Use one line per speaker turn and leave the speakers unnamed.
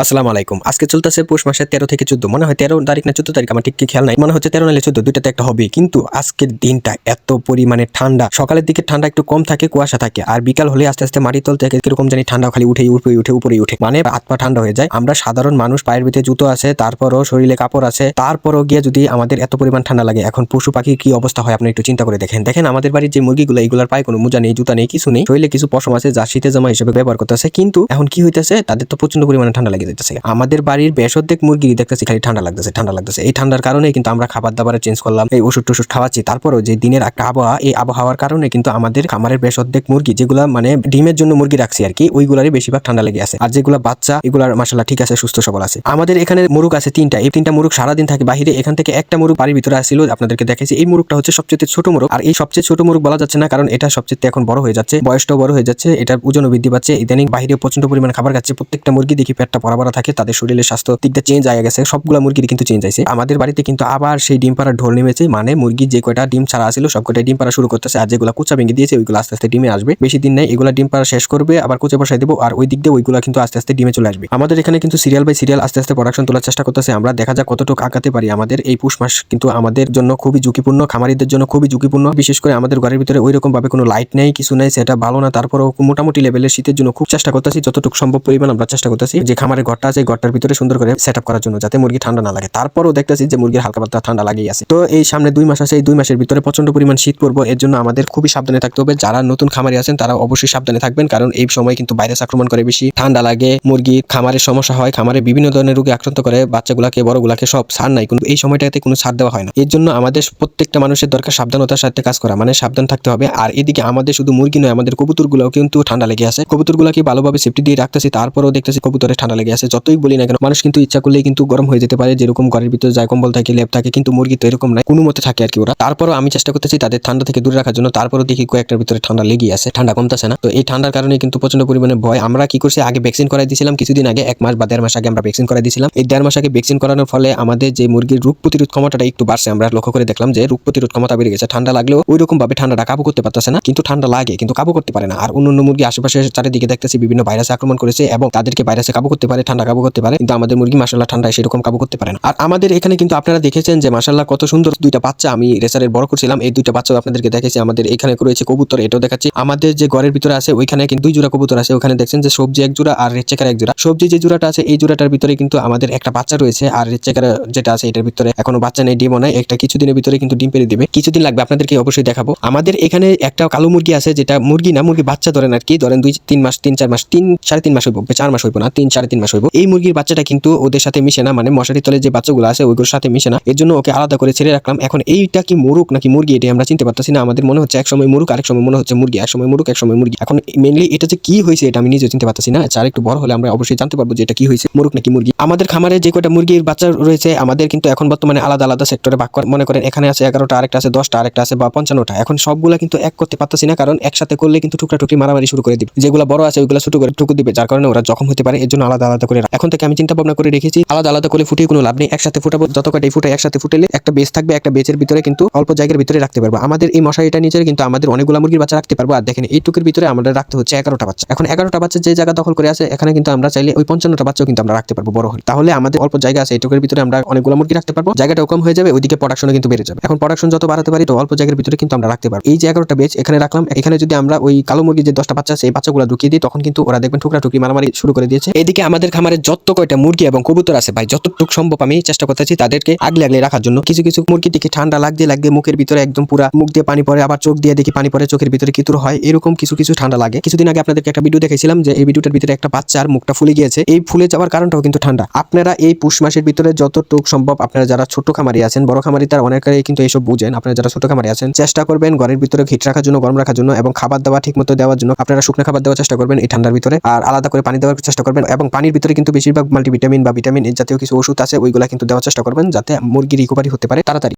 আসসালামু আলাইকুম। আজকে চলতেছে পৌষ মাসের 13 থেকে 14, মনে হয় 13 তারিখ না 14 তারিখ, আমার ঠিক খেয়াল নাই। মনে হচ্ছে 13 নাহলে 14, দুইটাতে একটা হবে। কিন্তু আজকের দিনটা এত পরিমাণে ঠান্ডা, সকালের দিকে ঠান্ডা একটু কম থাকে, কুয়াশা থাকে, আর বিকাল হলে আস্তে আস্তে মাটির তল থেকে কিরকম জানি ঠান্ডা খালি উপরেই উঠে, মানে হাত পা ঠান্ডা হয়ে যায়। আমরা সাধারণ মানুষ, পায়ের ভিতরে জুতো আছে, তারপরও শরীরে কাপড় আছে, তারপরও গিয়ে যদি আমাদের এত পরিমাণ ঠান্ডা লাগে, এখন পশু পাখির কি অবস্থা হয় আপনি একটু চিন্তা করে দেখেন। আমাদের বাড়ির যে মুরগিগুলো, এগুলোর পায়ে কোনো মোজা নেই, জুতা নেই, কিছু নেই, শরীরে কিছু পশম আছে যা শীতে জামা হিসেবে ব্যবহার করতেছে। কিন্তু এখন কি হইতেছে, তাদের তো প্রচন্ড পরিমাণে ঠান্ডা লেগে যাইতেছে। আমাদের বাড়ির বেশ অর্ধেক মুরগি দেখতেছি খালি ঠান্ডা লাগতেছে। এই ঠান্ডার কারণে কিন্তু আমরা খাবার দাবার চেঞ্জ করলাম, এই ওষুধ টষুধ খাওয়াচ্ছি। তারপরও যে দিনের একটা আবহাওয়া, এই আবহাওয়ার কারণে কিন্তু আমাদের খামারের বেশ অর্ধেক মুরগি, যেগুলা মানে ডিমের জন্য মুরগি রাখছি আর কি, ওইগুলারই বেশিরভাগ ঠান্ডা লেগে আছে। আর যেগুলা বাচ্চা, এগুলার মাশাআল্লাহ ঠিক আছে, সুস্থ সবল আছে। আমাদের এখানে মুরগ আছে 3টা, এই 3টা মুরগ সারাদিন থাকে বাহিরে। এখান থেকে একটা মুরগ বাড়ির ভিতরে আসছিল, আপনাদেরকে দেখাইছি। এই মুরগটা হচ্ছে সবচেয়ে ছোট মুরগ, আর এই সবচেয়ে ছোট মুরগ বলা যাচ্ছে না, কারণ এটা সবচেয়ে এখন বড় হয়ে যাচ্ছে, বয়সটাও বড় হয়ে যাচ্ছে, এটার ওজনও বৃদ্ধি পাচ্ছে। ইদানিং বাহিরে প্রচন্ড পরিমাণে খাবার খাচ্ছে। প্রত্যেকটা মুরগি দেখি পেটটা ভরা থাকে, তাদের শরীরের স্বাস্থ্য দিকটা চেঞ্জ হয়ে গেছে। সবগুলা মুরগির কিন্তু চেঞ্জ হয়েছে। আমাদের বাড়িতে কিন্তু আবার সেই ডিম পাড়ার ঢোল নেমেছে, মানে মুরগি যে কয়টা ডিম ছাড়া ছিল সব কয়টা ডিম পাড়া শুরু করতেছে। আর যেগুলা কুচা ভেঙে দিয়েছে ওইগুলো আস্তে আস্তে ডিমে আসবে। বেশি দিন নাই, এগুলা ডিম পাড়া শেষ করবে, আবার কুচে বসাই দেবো, আর ওই দিক দিয়ে ওইগুলা কিন্তু আস্তে আস্তে ডিমে চলে আসবে। আমাদের এখানে কিন্তু সিরিয়াল বাই সিরিয়াল আস্তে আস্তে প্রোডাকশন তোলার চেষ্টা করতেছে। আমরা দেখা যাক কতটুকু আগাতে পারি। আমাদের এই পুষ মাস কিন্তু আমাদের জন্য খুবই ঝুঁকিপূর্ণ, খামারিদের জন্য খুবই ঝুঁকিপূর্ণ। বিশেষ করে আমাদের ঘরের ভিতরে ওইরকম ভাবে কোনো লাইট নেই, কিছু নেই, সেটা ভালো না। তারপরেও মোটামুটি লেভেলের শীতের জন্য খুব চেষ্টা করতেছি, যতটুকু সম্ভব পরিমাণ আমরা চেষ্টা করতেছি যে খামারের ঘরটা আছে, ঘরটার ভিতরে সুন্দর করে সেট আপ করার জন্য, যাতে মুরগি ঠান্ডা না লাগে। তারপরও দেখতেছি যে মুরগির হালকা পাতলা ঠান্ডা লাগেই আছে। তো এই সামনে 2 মাস আছে, এই 2 মাসের ভিতরে প্রচন্ড পরিমাণ শীত পড়বো। এর জন্য আমাদের খুবই সাবধানে থাকতে হবে। যারা নতুন খামারি আছেন তারা অবশ্যই সাবধানে থাকবেন, কারণ এই সময় কিন্তু ভাইরাস আক্রমণ করে, বেশি ঠান্ডা লাগে, মুরগির খামারের সমস্যা হয়, খামারে বিভিন্ন ধরনের রোগে আক্রান্ত করে, বাচ্চাগুলাকে বড়গুলাকে সব ছাড় নাই, কিন্তু এই সময়টাতে কোনো ছাড় দেওয়া হয় না। এর জন্য আমাদের প্রত্যেকটা মানুষের দরকার সাবধানতার সাথে কাজ করা, মানে সাবধান থাকতে হবে। আর এদিকে আমাদের শুধু মুরগি নয়, আমাদের কবুতরগুলোও কিন্তু ঠান্ডা লেগে আছে। কবুতরগুলোকে ভালোভাবে সেফটি দিয়ে রাখতেছি, তারপরেও দেখতেছি কবুতরে ঠান্ডা লেগে আছে। যতই বলি না কেন, মানুষ কিন্তু ইচ্ছা করলেই কিন্তু গরম হয়ে যেতে পারে, যেরকম ঘরের ভিতরে যায়, কম্বল থাকে, লেপ থাকে, কিন্তু মুরগি তো এরকম নাই, কোনো মতে থাকে আর কি ওরা। তারপরও আমি চেষ্টা করতেছি তাদের ঠান্ডা থেকে দূরে রাখার জন্য। তারপরও দেখি কয়েকটার ভিতরে ঠান্ডা লেগে আছে, ঠান্ডা কমতেছে না। তো এই ঠান্ডার কারণে কিন্তু প্রচন্ড পরিমাণে ভয়। আমরা কি করছি, আগে ভ্যাকসিন করাই দিয়েছিলাম কিছুদিন আগে, 1 মাস বা 1.5 মাস আগে আমরা ভ্যাকসিন করাই দিয়েছিলাম। এই 1.5 মাস আগে ভ্যাকসিন করানোর ফলে আমাদের যে মুরগির রোগ প্রতিরোধ ক্ষমতাটা একটু বাড়ছে। আমরা লক্ষ্য করে দেখলাম যে রোগ প্রতিরোধ ক্ষমতা বেড়ে গেছে। ঠান্ডা লাগলেও ওই রকম ভাবে ঠান্ডাটা কাবু করতে পারতেছে না, কিন্তু ঠান্ডা লাগে কিন্তু কাবু করতে পারে না। আর অন্য মুরগি আশেপাশে চারিদিকে দেখতেছি বিভিন্ন ভাইরাসে আক্রমণ করেছে, এবং তাদেরকে ভাইরাসে কাবু করতে পারে, ঠান্ডা কাবু করতে পারে, কিন্তু আমাদের মুরগি মাশাআল্লাহ ঠান্ডায় সেরকম কাবু করতে পারে না। আর আমাদের এখানে কিন্তু আপনারা দেখেছেন যে মাশাআল্লাহ কত সুন্দর 2টা বাচ্চা আমি রেসারের বড় করছিলাম। এই 2টা বাচ্চাও আপনাদেরকে দেখাইছি। আমাদের এখানে রয়েছে কবুতর, এটাও দেখাচ্ছি। আমাদের যে ঘরের ভিতরে আছে ওইখানে কিন্তু 2 জোড়া কবুতর আছে। ওখানে দেখছেন যে সবজি 1 জোড়া আর রেড চেকার 1 জোড়া। সবজি যে জোড়াটা আছে এই জোড়াটার ভিতরে কিন্তু আমাদের একটা বাচ্চা রয়েছে, আর রেড চেকার যেটা আছে এটার ভিতরে এখনো বাচ্চা নেই, ডিমও নাই। একটা কিছুদিনের ভিতরে কিন্তু ডিম পেড়ে দিবে, কিছুদিন লাগবে, আপনাদেরকে অবশ্যই দেখাবো। আমাদের এখানে একটা কালো মুরগি আছে, যেটা মুরগি না, মুরগি বাচ্চা ধরেন আর কি, ধরেন 2-3 মাস, 3-4 মাস, 3-3.5 মাস হইব, 4 মাস হইব না, 3-3.5 মাস হইব। এই মুরগির বাচ্চাটা কিন্তু ওদের সাথে মিশে না, মানে মশারি তলে যে বাচ্চাগুলো আছে ওইগুলোর সাথে মিশে না, এর জন্য ওকে আলাদা করে ছেড়ে রাখলাম। এখন এইটা কি মোরগ নাকি মুরগি এটা আমরা চিনতে পারতেছি না। আমাদের মনে হচ্ছে এক সময় মুরগ, আরেক সময় মনে হচ্ছে মুরগি, এক সময় মুরগ, এক সময় মুরগি। এখন মেইনলি এটা যে কি হয়েছে এটা আমি নিজে চিনতে পারতেছি না। আর একটু বড় হলে আমরা অবশ্যই জানতে পারবো যে এটা কি হয়েছে, মুরগ নাকি মুরগি। আমাদের খামারে যে কয়টা মুরগির বাচ্চা রয়েছে, আমাদের কিন্তু এখন বর্তমানে আলাদা আলাদা সেক্টরে ভাগ করে, মনে করেন এখানে আছে 11টা, আরেকটা আছে 10টা, আরেকটা আছে বা 55টা। এখন সবগুলা কিন্তু এক করতে পারতেছি না, কারণ একসাথে করলে কিন্তু টুকরা মারামারি শুরু করে দিবে। যেগুলো বড় আছে ওইগুলো ছোট করে টুকু দিবে, যার কারণে ওরা জখম হতে পারে। এর জন্য আলাদা আলাদা করে এখন থেকে আমি চিন্তা ভাবনা করে রেখেছি, আলাদা আলাদা করে ফুটিয়ে কোনো লাভ নেই, একসাথে ফুটাবো। যত কয়টাই ফুটাই একসাথে ফুটেলে একটা বেস থাকবে, একটা বেচের ভিতরে কিন্তু অল্প জায়গার ভিতরে রাখতে পারবো। আমাদের এই মশারিটা নিচে কিন্তু আমাদের অনেকগুলো মুরগির বাচ্চা রাখতে পারবো। আর দেখেন এইটুকুর ভিতরে আমাদের রাখতে হচ্ছে 11টা বাচ্চা। এখন 11টা বাচ্চা যে জায়গা দখল করে আছে, এখানে কিন্তু আমরা চাইলে ওই 55টা বাচ্চাও কিন্তু আমরা রাখতে পারবো বড় হলে। তাহলে আমাদের অল্প জায়গা আছে, এইটুকুর ভিতরে আমরা অনেকগুলো মুরগি রাখতে পারবো, জায়গাটাও কম হয়ে যাবে, ওইদিকে প্রোডাকশনও কিন্তু বেড়ে যাবে। এখন প্রোডাকশন যত বাড়াতে পারি তো অল্প জায়গার ভিতরে কিন্তু আমরা রাখতে পারবো। এই যে 11টা বেচ এখানে রাখলাম, এখানে যদি আমরা ওই কালো মুরগির যে 10টা বাচ্চা আছে এই বাচ্চাগুলো ঢুকিয়ে দিই, তখন কিন্তু ওরা দেখবেন টুকরি মারামারি শুরু করে দিয়েছে। এদিকে আমাদের খামারে যত কয়টা মুরগি এবং কবুতর আছে ভাই, যতটুকু সম্ভব আমি চেষ্টা করতেছি তাদেরকে আগলে রাখার জন্য। কিছু কিছু মুরগি দেখি ঠান্ডা লাগতে মুখের ভিতরে একদম পুরা মুখ দিয়ে পানি পড়ে, আবার চোখ দিয়ে দেখি পানি পড়ে, চোখের ভিতরে কিতুর হয়, এরকম কিছু ঠান্ডা লাগে। কিছুদিন আগে আপনাদেরকে একটা ভিডিও দেখাইছিলাম যে এই ভিডিওটার ভিতরে একটা বাচ্চার মুখটা ফুলে গিয়েছে। এই ফুলে যাওয়ার কারণটাও কিন্তু ঠান্ডা। আপনারা এই পুষ মাসের ভিতরে যতটুকু সম্ভব, আপনারা যারা ছোট খামারি আছেন, বড় খামারি তার অনেকেই কিন্তু এইসব বুঝেন, আপনারা যারা ছোট খামারি আছেন চেষ্টা করবেন ঘরের ভিতরে হিট রাখার জন্য, গরম রাখার জন্য, এবং খাবার দাবার ঠিক মতো দেওয়ার জন্য আপনারা শুকনো খাবার দেওয়ার চেষ্টা করবেন এই ঠান্ডার ভিতরে। আর আলাদা করে পানি দেওয়ার চেষ্টা করবেন, এবং পানির ভিতরে কিন্তু বেশিরভাগ মাল্টিভিটামিন বা ভিটামিন জাতীয় কিছু ওষুধ আছে ওইগুলা কিন্তু দেওয়ার চেষ্টা করবেন, যাতে মুরগি রিকভারি হতে পারে তাড়াতাড়ি।